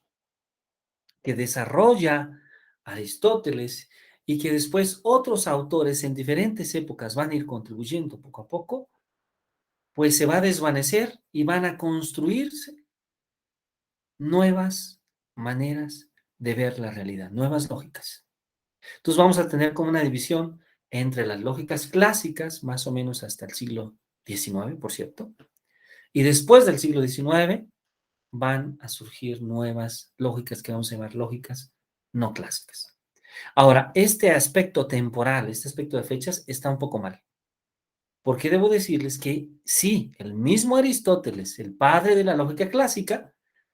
Speaker 1: que desarrolla Aristóteles y que después otros autores en diferentes épocas van a ir contribuyendo poco a poco, pues se va a desvanecer y van a construirse nuevas maneras de ver la realidad, nuevas lógicas. Entonces vamos a tener como una división entre las lógicas clásicas, más o menos hasta el siglo XIX, por cierto, y después del siglo XIX van a surgir nuevas lógicas que vamos a llamar lógicas no clásicas. Ahora, este aspecto temporal, este aspecto de fechas, está un poco mal. Porque debo decirles que sí, el mismo Aristóteles, el padre de la lógica clásica,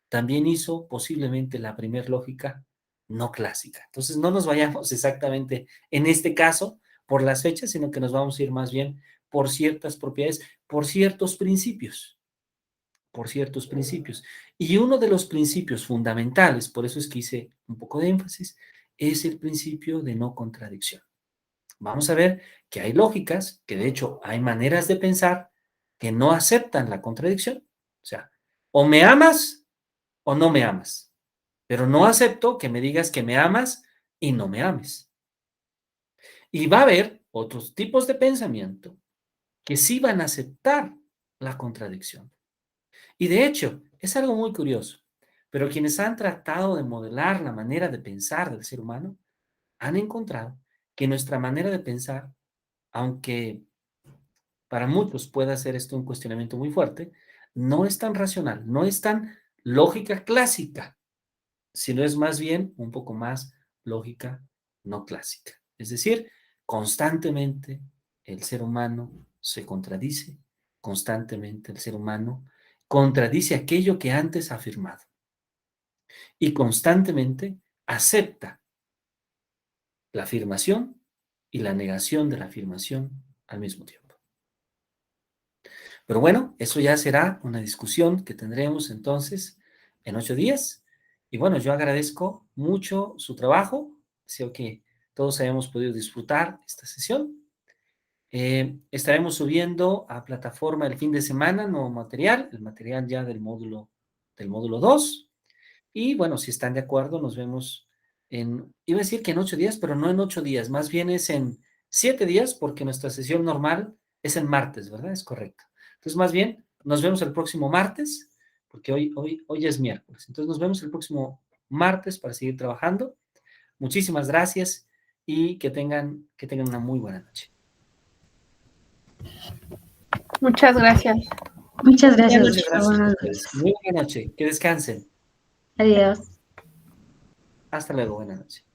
Speaker 1: también hizo posiblemente la primera lógica no clásica. Entonces, no nos vayamos exactamente en este caso por las fechas, sino que nos vamos a ir más bien por ciertas propiedades, por ciertos principios. Y uno de los principios fundamentales, por eso es que hice un poco de énfasis, es el principio de no contradicción. Vamos a ver que hay lógicas, que de hecho hay maneras de pensar que no aceptan la contradicción. O sea, o me amas o no me amas, pero no acepto que me digas que me amas y no me ames. Y va a haber otros tipos de pensamiento que sí van a aceptar la contradicción. Y de hecho, es algo muy curioso, pero quienes han tratado de modelar la manera de pensar del ser humano han encontrado que nuestra manera de pensar, aunque para muchos puede ser esto un cuestionamiento muy fuerte, no es tan racional, no es tan lógica clásica, sino es más bien un poco más lógica no clásica. Es decir, constantemente el ser humano se contradice, constantemente el ser humano contradice aquello que antes ha afirmado y constantemente acepta la afirmación y la negación de la afirmación al mismo tiempo. Pero bueno, eso ya será una discusión que tendremos entonces en 8 días. Y bueno, yo agradezco mucho su trabajo. Deseo que todos hayamos podido disfrutar esta sesión. Estaremos subiendo a plataforma el fin de semana nuevo material, el material ya del módulo 2. Y bueno, si están de acuerdo, nos vemos iba a decir que en 8 días, pero no en 8 días, más bien es en 7 días, porque nuestra sesión normal es en martes, ¿verdad? Es correcto. Entonces, más bien, nos vemos el próximo martes, porque hoy es miércoles. Entonces, nos vemos el próximo martes para seguir trabajando. Muchísimas gracias y que tengan una muy buena noche.
Speaker 3: Muchas gracias.
Speaker 2: Muchas gracias.
Speaker 1: Muchas gracias. Muy buena noche. Que descansen.
Speaker 2: Adiós.
Speaker 1: Hasta luego. Buenas noches.